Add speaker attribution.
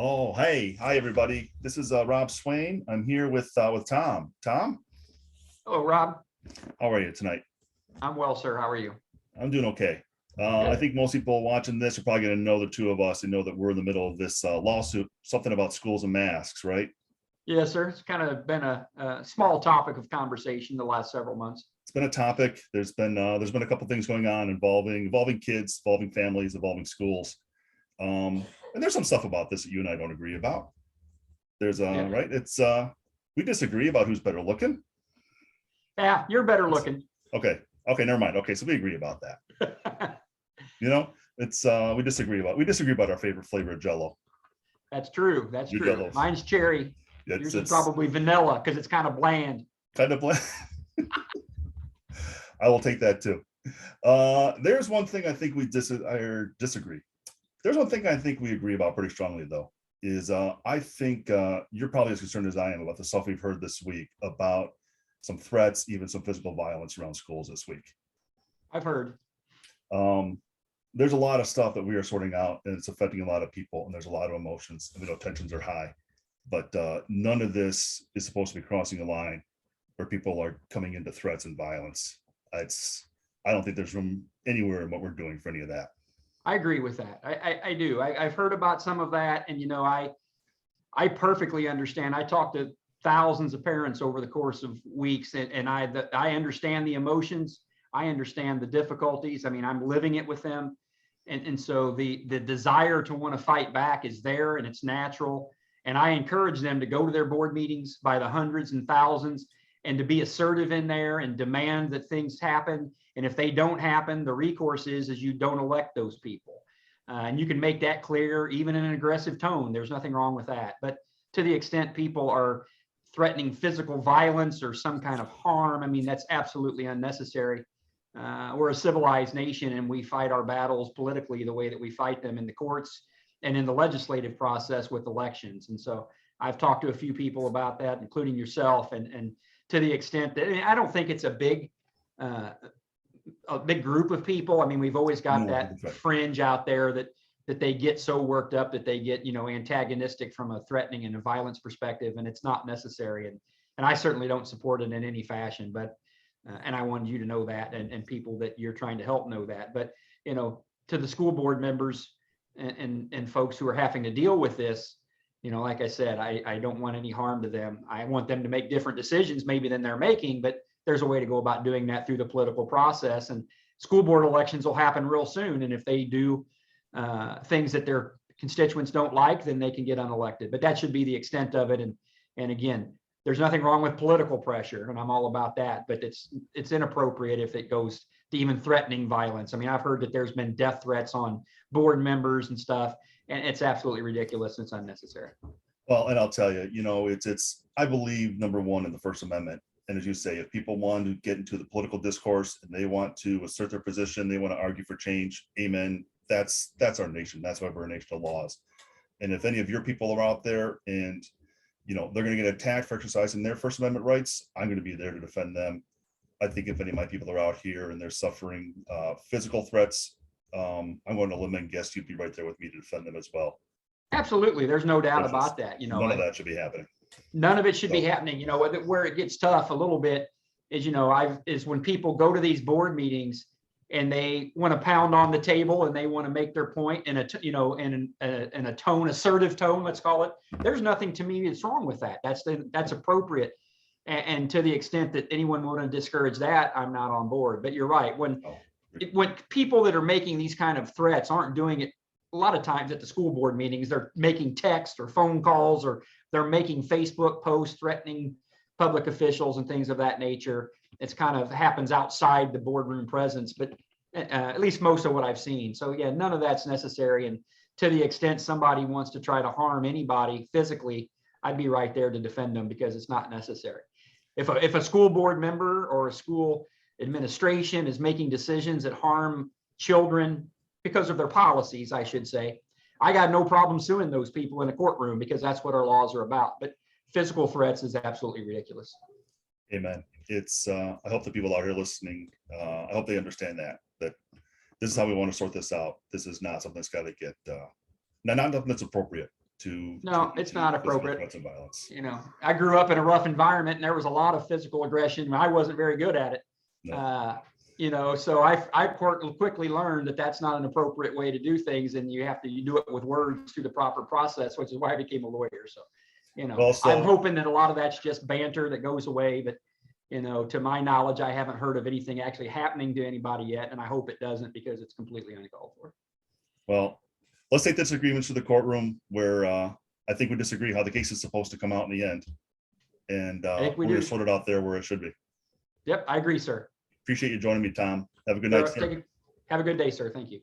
Speaker 1: Oh, hey, hi everybody. This is Rob Swain. I'm here with Tom. Tom,
Speaker 2: Hello, Rob.
Speaker 1: how are you tonight?
Speaker 2: I'm well, sir. How are you?
Speaker 1: I'm doing okay. I
Speaker 2: Good.
Speaker 1: think most people watching this are probably going to know the two of us and know that we're in the middle of this lawsuit, something about schools and masks, right?
Speaker 2: Yes, sir. It's kind of been a small topic of conversation the last several months.
Speaker 1: It's been a topic. There's been a couple things going on involving kids, involving families, involving schools. And there's some stuff about this that you and I don't agree about. There's
Speaker 2: Yeah.
Speaker 1: right. We disagree about who's better looking.
Speaker 2: Yeah, you're better
Speaker 1: It's,
Speaker 2: looking.
Speaker 1: okay. Okay, never mind. Okay, so we agree about that. You know, it's we disagree about our favorite flavor of Jello.
Speaker 2: That's true. That's
Speaker 1: Your
Speaker 2: true.
Speaker 1: Jellos.
Speaker 2: Mine's cherry.
Speaker 1: It's
Speaker 2: Yours is
Speaker 1: it's
Speaker 2: probably vanilla because it's kind of bland.
Speaker 1: kind of bland. I will take that too. There's one thing I think we disagree. There's one thing I think we agree about pretty strongly though. Is I think you're probably as concerned as I am about the stuff we've heard this week about some threats, even some physical violence around schools this week.
Speaker 2: I've heard.
Speaker 1: Um, there's a lot of stuff that we are sorting out, and it's affecting a lot of people, and there's a lot of emotions, and we know tensions are high. But none of this is supposed to be crossing a line where people are coming into threats and violence. It's I don't think there's room anywhere in what we're doing for any of that.
Speaker 2: I agree with that. I do. I've heard about some of that, and I perfectly understand. I talked to thousands of parents over the course of weeks, and I understand the emotions. I understand the difficulties. I mean, I'm living it with them, and so the desire to want to fight back is there, and it's natural. And I encourage them to go to their board meetings by the hundreds and thousands, and to be assertive in there and demand that things happen. And if they don't happen, the recourse is you don't elect those people. And you can make that clear, even in an aggressive tone. There's nothing wrong with that. But to the extent people are threatening physical violence or some kind of harm, I mean, that's absolutely unnecessary. We're a civilized nation, and we fight our battles politically the way that we fight them in the courts and in the legislative process with elections. And so I've talked to a few people about that, including yourself, and to the extent that I don't think it's uh, a big group of people. I mean, we've always got
Speaker 1: No,
Speaker 2: that
Speaker 1: that's right.
Speaker 2: fringe out there that they get so worked up that they get antagonistic from a threatening and a violence perspective, and it's not necessary. And I certainly don't support it in any fashion. But and I wanted you to know that, and people that you're trying to help know that. But to the school board members and folks who are having to deal with this, like I said, I don't want any harm to them. I want them to make different decisions maybe than they're making, but there's a way to go about doing that through the political process. And school board elections will happen real soon. And if they do things that their constituents don't like, then they can get unelected. But that should be the extent of it. And again, there's nothing wrong with political pressure, and I'm all about that. But it's inappropriate if it goes to even threatening violence. I mean, I've heard that there's been death threats on board members and stuff, and it's absolutely ridiculous. It's unnecessary.
Speaker 1: Well, and I'll tell you, it's I believe number one in the First Amendment. And as you say, if people want to get into the political discourse and they want to assert their position, they want to argue for change, amen. That's our nation. That's why we're a nation of laws. And if any of your people are out there and they're going to get attacked for exercising their First Amendment rights, I'm going to be there to defend them. I think if any of my people are out here and they're suffering physical threats, I'm going to limit and guess you'd be right there with me to defend them as well.
Speaker 2: Absolutely, there's no doubt
Speaker 1: It's just,
Speaker 2: about that.
Speaker 1: none of that should be happening.
Speaker 2: None of it should be
Speaker 1: So,
Speaker 2: happening. Where it gets tough a little bit is when people go to these board meetings and they want to pound on the table and they want to make their point in a tone, assertive tone, let's call it. There's nothing to me that's wrong with that. That's appropriate. And to the extent that anyone want to discourage that, I'm not on board. But you're right. When
Speaker 1: oh,
Speaker 2: people that are making these kind of threats aren't doing it a lot of times at the school board meetings, they're making text or phone calls, or they're making Facebook posts threatening public officials and things of that nature. It's kind of happens outside the boardroom presence, but at least most of what I've seen. So yeah, none of that's necessary. And to the extent somebody wants to try to harm anybody physically, I'd be right there to defend them because it's not necessary. If a school board member or a school administration is making decisions that harm children because of their policies, I should say, I got no problem suing those people in a courtroom because that's what our laws are about. But physical threats is absolutely ridiculous.
Speaker 1: amen. I hope the people out here listening, I hope they understand that this is how we want to sort this out. This is not something that's got to get, not nothing that's appropriate to.
Speaker 2: No, it's not
Speaker 1: physical
Speaker 2: appropriate.
Speaker 1: Threats of violence.
Speaker 2: You know, I grew up in a rough environment and there was a lot of physical aggression. I wasn't very good at it.
Speaker 1: No.
Speaker 2: You know, so I quickly learned that that's not an appropriate way to do things, and you do it with words through the proper process, which is why I became a lawyer. So, you know,
Speaker 1: Well, so-
Speaker 2: I'm hoping that a lot of that's just banter that goes away, but you know, to my knowledge, I haven't heard of anything actually happening to anybody yet, and I hope it doesn't because it's completely uncalled for.
Speaker 1: Well, let's take this agreement to the courtroom where I think we disagree how the case is supposed to come out in the end. And
Speaker 2: think we
Speaker 1: we're gonna
Speaker 2: do.
Speaker 1: sort it out there where it should be.
Speaker 2: Yep, I agree, sir.
Speaker 1: Appreciate you joining me, Tom. Have a good night, sir.
Speaker 2: Have a good day, sir. Thank you.